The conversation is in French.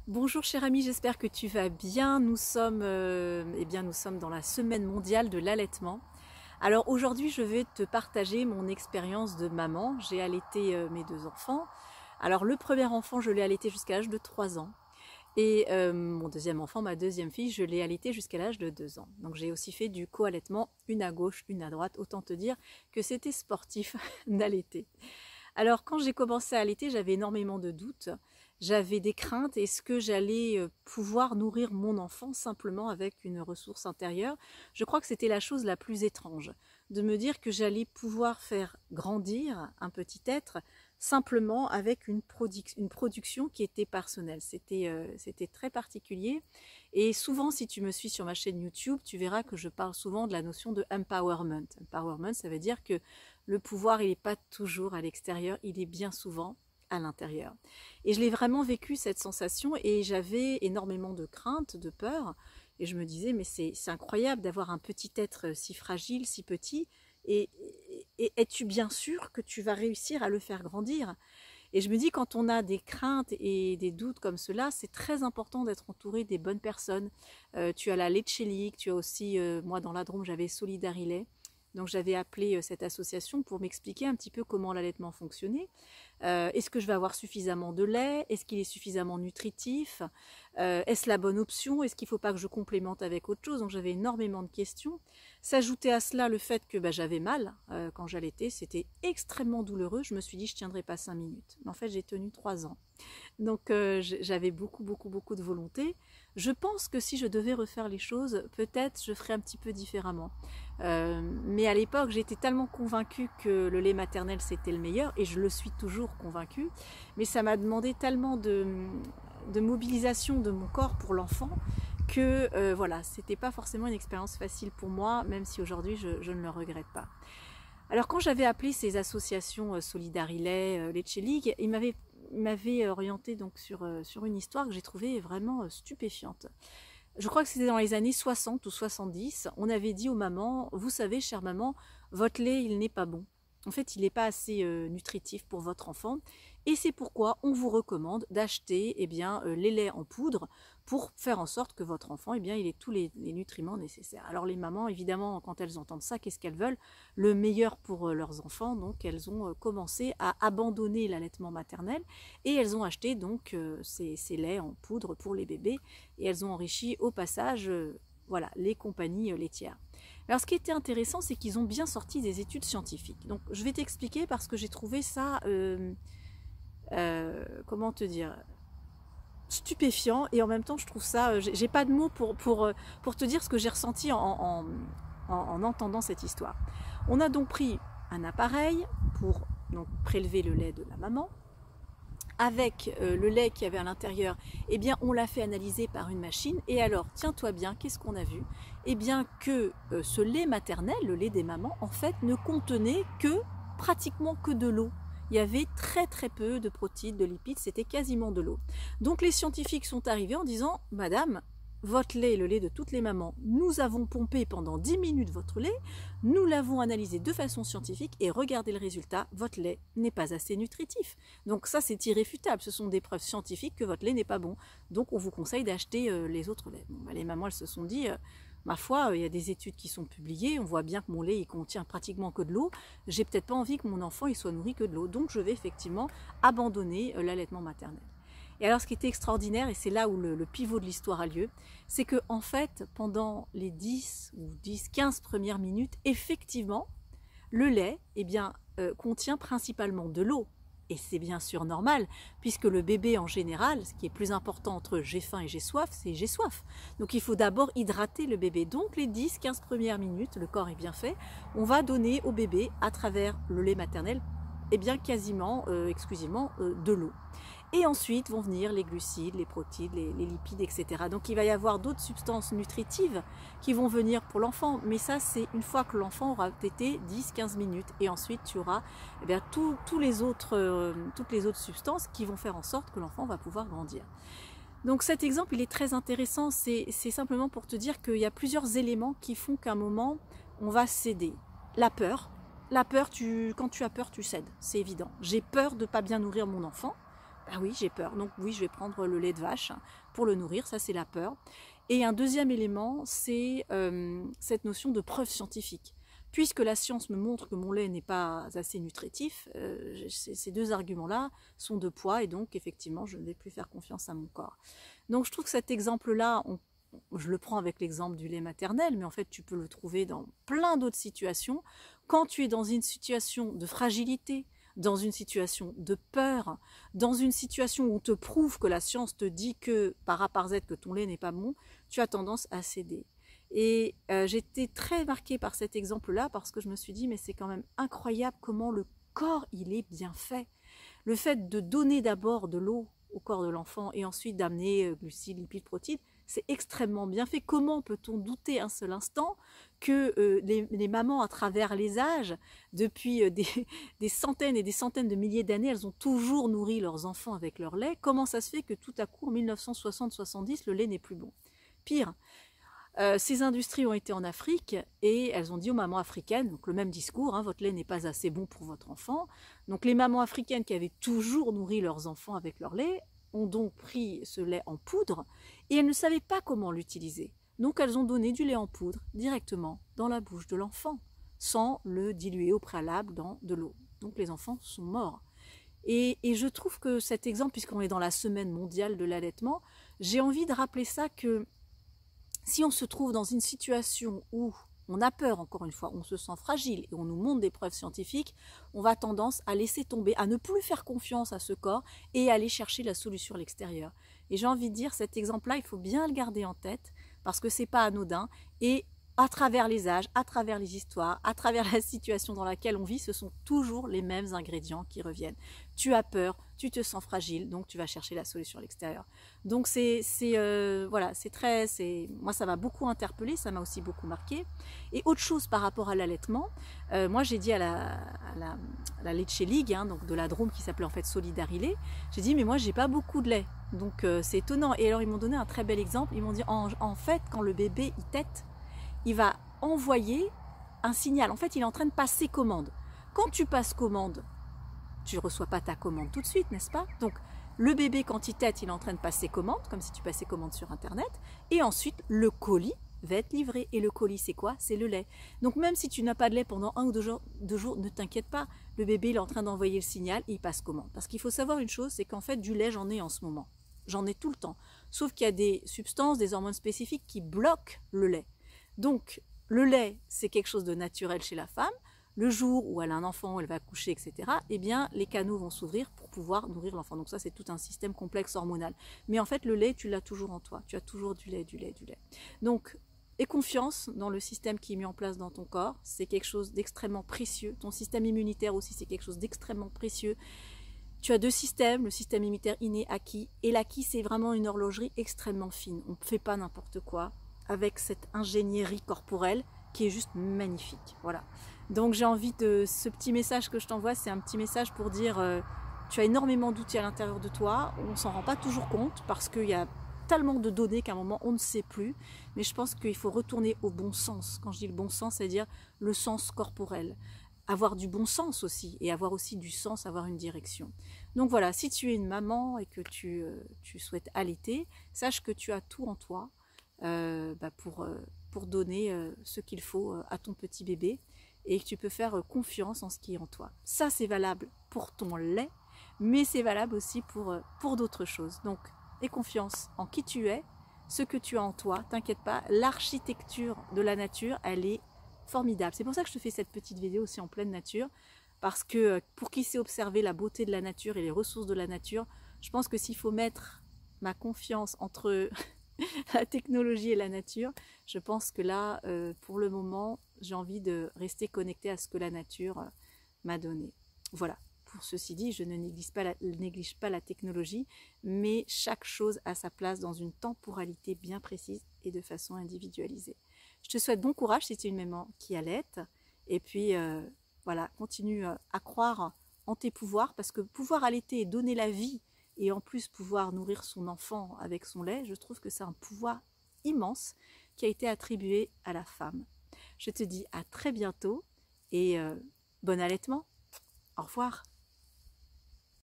Bonjour cher ami, j'espère que tu vas bien. Nous sommes, nous sommes dans la semaine mondiale de l'allaitement. Alors aujourd'hui, je vais te partager mon expérience de maman. J'ai allaité mes deux enfants. Alors le premier enfant, je l'ai allaité jusqu'à l'âge de 3 ans. Et mon deuxième enfant, ma deuxième fille, je l'ai allaité jusqu'à l'âge de 2 ans. Donc j'ai aussi fait du co-allaitement, une à gauche, une à droite. Autant te dire que c'était sportif d'allaiter. Alors quand j'ai commencé à allaiter, j'avais énormément de doutes, j'avais des craintes. Est-ce que j'allais pouvoir nourrir mon enfant simplement avec une ressource intérieure? Je crois que c'était la chose la plus étrange, de me dire que j'allais pouvoir faire grandir un petit être simplement avec une production qui était personnelle. C'était très particulier. Et souvent, si tu me suis sur ma chaîne YouTube, tu verras que je parle souvent de la notion de empowerment. Empowerment, ça veut dire que le pouvoir, il n'est pas toujours à l'extérieur, il est bien souvent à l'intérieur. Et je l'ai vraiment vécu, cette sensation, et j'avais énormément de crainte, de peur, et je me disais, mais c'est incroyable d'avoir un petit être si fragile, si petit, et es-tu bien sûr que tu vas réussir à le faire grandir? Et je me dis, quand on a des craintes et des doutes comme cela, c'est très important d'être entouré des bonnes personnes. Tu as la Leche League, tu as aussi, moi dans la Drôme, j'avais Solidarilait. Donc j'avais appelé cette association pour m'expliquer un petit peu comment l'allaitement fonctionnait. Est-ce que je vais avoir suffisamment de lait? Est-ce qu'il est suffisamment nutritif? Est-ce la bonne option? Est-ce qu'il ne faut pas que je complémente avec autre chose? Donc j'avais énormément de questions. S'ajoutait à cela le fait que j'avais mal quand j'allaitais. C'était extrêmement douloureux. Je me suis dit je ne tiendrai pas 5 minutes. Mais en fait j'ai tenu 3 ans. Donc j'avais beaucoup de volonté. Je pense que si je devais refaire les choses, peut-être je ferais un petit peu différemment. Mais à l'époque, j'étais tellement convaincue que le lait maternel c'était le meilleur, et je le suis toujours convaincue, mais ça m'a demandé tellement de mobilisation de mon corps pour l'enfant que voilà, c'était pas forcément une expérience facile pour moi, même si aujourd'hui je ne le regrette pas. Alors quand j'avais appelé ces associations Solidarilait, Leche League, ils m'avaient orienté donc sur une histoire que j'ai trouvée vraiment stupéfiante. Je crois que c'était dans les années 60 ou 70, on avait dit aux mamans, vous savez, chère maman, votre lait, il n'est pas bon. En fait, il n'est pas assez nutritif pour votre enfant, et c'est pourquoi on vous recommande d'acheter les laits en poudre pour faire en sorte que votre enfant, il ait tous les nutriments nécessaires. Alors les mamans, évidemment, quand elles entendent ça, qu'est-ce qu'elles veulent? Le meilleur pour leurs enfants, donc elles ont commencé à abandonner l'allaitement maternel, et elles ont acheté donc ces laits en poudre pour les bébés, et elles ont enrichi au passage voilà, les compagnies laitières. Alors ce qui était intéressant, c'est qu'ils ont bien sorti des études scientifiques. Donc je vais t'expliquer parce que j'ai trouvé ça, comment te dire, stupéfiant, et en même temps je trouve ça, j'ai pas de mots pour te dire ce que j'ai ressenti en entendant cette histoire. On a donc pris un appareil pour donc prélever le lait de la maman. Avec le lait qu'il y avait à l'intérieur, eh bien on l'a fait analyser par une machine, et alors tiens-toi bien, qu'est-ce qu'on a vu? Eh bien que ce lait maternel, le lait des mamans, en fait ne contenait pratiquement que de l'eau. Il y avait très peu de protéines, de lipides, c'était quasiment de l'eau. Donc les scientifiques sont arrivés en disant, madame, votre lait, le lait de toutes les mamans, nous avons pompé pendant 10 minutes votre lait, nous l'avons analysé de façon scientifique, et regardez le résultat, votre lait n'est pas assez nutritif. Donc ça c'est irréfutable, ce sont des preuves scientifiques que votre lait n'est pas bon. Donc on vous conseille d'acheter les autres laits. Bon, les mamans elles se sont dit, ma foi, il y a des études qui sont publiées, on voit bien que mon lait il contient pratiquement que de l'eau, j'ai peut-être pas envie que mon enfant il soit nourri que de l'eau, donc je vais effectivement abandonner l'allaitement maternel. Et alors ce qui était extraordinaire, et c'est là où le pivot de l'histoire a lieu, c'est que en fait, pendant les 10-15 premières minutes, effectivement, le lait contient principalement de l'eau. Et c'est bien sûr normal, puisque le bébé en général, ce qui est plus important entre j'ai faim et j'ai soif, c'est j'ai soif. Donc il faut d'abord hydrater le bébé. Donc les 10-15 premières minutes, le corps est bien fait, on va donner au bébé, à travers le lait maternel, quasiment exclusivement de l'eau. Et ensuite vont venir les glucides, les protéines, les lipides, etc. Donc il va y avoir d'autres substances nutritives qui vont venir pour l'enfant. Mais ça, c'est une fois que l'enfant aura tété 10-15 minutes. Et ensuite, tu auras toutes les autres substances qui vont faire en sorte que l'enfant va pouvoir grandir. Donc cet exemple, il est très intéressant. C'est simplement pour te dire qu'il y a plusieurs éléments qui font qu'à un moment, on va céder. La peur. La peur, quand tu as peur, tu cèdes. C'est évident. J'ai peur de ne pas bien nourrir mon enfant. Ah oui, j'ai peur. Donc oui, je vais prendre le lait de vache pour le nourrir, ça c'est la peur. Et un deuxième élément, c'est cette notion de preuve scientifique. Puisque la science me montre que mon lait n'est pas assez nutritif, ces deux arguments-là sont de poids et donc effectivement je ne vais plus faire confiance à mon corps. Donc je trouve que cet exemple-là, je le prends avec l'exemple du lait maternel, mais en fait tu peux le trouver dans plein d'autres situations. Quand tu es dans une situation de fragilité, dans une situation de peur, dans une situation où on te prouve que la science te dit que par A par Z que ton lait n'est pas bon, tu as tendance à céder. Et j'étais très marquée par cet exemple-là parce que je me suis dit mais c'est quand même incroyable comment le corps il est bien fait. Le fait de donner d'abord de l'eau au corps de l'enfant et ensuite d'amener glucides, lipides, protéines, c'est extrêmement bien fait. Comment peut-on douter un seul instant que les mamans à travers les âges, depuis des centaines et des centaines de milliers d'années, elles ont toujours nourri leurs enfants avec leur lait? Comment ça se fait que tout à coup en 1960-70 le lait n'est plus bon? Pire, ces industries ont été en Afrique et elles ont dit aux mamans africaines, donc le même discours, hein, votre lait n'est pas assez bon pour votre enfant. Donc les mamans africaines qui avaient toujours nourri leurs enfants avec leur lait ont donc pris ce lait en poudre et elles ne savaient pas comment l'utiliser. Donc elles ont donné du lait en poudre directement dans la bouche de l'enfant, sans le diluer au préalable dans de l'eau. Donc les enfants sont morts. Et je trouve que cet exemple, puisqu'on est dans la semaine mondiale de l'allaitement, j'ai envie de rappeler ça que si on se trouve dans une situation où on a peur, encore une fois, on se sent fragile et on nous montre des preuves scientifiques, on va tendance à laisser tomber, à ne plus faire confiance à ce corps et à aller chercher la solution à l'extérieur. Et j'ai envie de dire, cet exemple-là, il faut bien le garder en tête parce que c'est pas anodin et à travers les âges, à travers les histoires, à travers la situation dans laquelle on vit, ce sont toujours les mêmes ingrédients qui reviennent. Tu as peur, tu te sens fragile, donc tu vas chercher la solution à l'extérieur. Donc voilà, moi ça m'a beaucoup interpellée, ça m'a aussi beaucoup marqué. Et autre chose par rapport à l'allaitement, moi j'ai dit à la Leche League, hein, donc de la Drôme qui s'appelait en fait Solidarilait, j'ai dit mais moi j'ai pas beaucoup de lait, donc c'est étonnant. Et alors ils m'ont donné un très bel exemple, ils m'ont dit en fait quand le bébé il tète, il va envoyer un signal. En fait, il est en train de passer commande. Quand tu passes commande, tu ne reçois pas ta commande tout de suite, n'est-ce pas? Donc, le bébé, quand il tète, il est en train de passer commande, comme si tu passais commande sur Internet. Et ensuite, le colis va être livré. Et le colis, c'est quoi? C'est le lait. Donc, même si tu n'as pas de lait pendant 1 ou 2 jours, ne t'inquiète pas. Le bébé, il est en train d'envoyer le signal et il passe commande. Parce qu'il faut savoir une chose, c'est qu'en fait, du lait, j'en ai en ce moment. J'en ai tout le temps. Sauf qu'il y a des substances, des hormones spécifiques qui bloquent le lait. Donc, le lait, c'est quelque chose de naturel chez la femme. Le jour où elle a un enfant, elle va accoucher, etc., eh bien, les canaux vont s'ouvrir pour pouvoir nourrir l'enfant. Donc ça, c'est tout un système complexe hormonal. Mais en fait, le lait, tu l'as toujours en toi. Tu as toujours du lait, du lait, du lait. Donc, aie confiance dans le système qui est mis en place dans ton corps. C'est quelque chose d'extrêmement précieux. Ton système immunitaire aussi, c'est quelque chose d'extrêmement précieux. Tu as 2 systèmes, le système immunitaire inné, acquis. Et l'acquis, c'est vraiment une horlogerie extrêmement fine. On ne fait pas n'importe quoi avec cette ingénierie corporelle qui est juste magnifique. Voilà. Donc j'ai envie de... Ce petit message que je t'envoie, c'est un petit message pour dire tu as énormément d'outils à l'intérieur de toi, on ne s'en rend pas toujours compte parce qu'il y a tellement de données qu'à un moment on ne sait plus, mais je pense qu'il faut retourner au bon sens. Quand je dis le bon sens, c'est-à-dire le sens corporel. Avoir du bon sens aussi, et avoir aussi du sens, avoir une direction. Donc voilà, si tu es une maman et que tu souhaites allaiter, sache que tu as tout en toi, pour donner ce qu'il faut à ton petit bébé et que tu peux faire confiance en ce qui est en toi. Ça, c'est valable pour ton lait, mais c'est valable aussi pour d'autres choses. Donc, aie confiance en qui tu es, ce que tu as en toi, t'inquiète pas, l'architecture de la nature, elle est formidable. C'est pour ça que je te fais cette petite vidéo aussi en pleine nature, parce que pour qui sait observer la beauté de la nature et les ressources de la nature, je pense que s'il faut mettre ma confiance entre la technologie et la nature, je pense que là, pour le moment, j'ai envie de rester connectée à ce que la nature m'a donné. Voilà. Pour ceci dit, je ne néglige pas la technologie, mais chaque chose a sa place dans une temporalité bien précise et de façon individualisée. Je te souhaite bon courage si tu es une maman qui allaite, et puis voilà, continue à croire en tes pouvoirs, parce que pouvoir allaiter et donner la vie, et en plus pouvoir nourrir son enfant avec son lait, je trouve que c'est un pouvoir immense qui a été attribué à la femme. Je te dis à très bientôt et bon allaitement. Au revoir.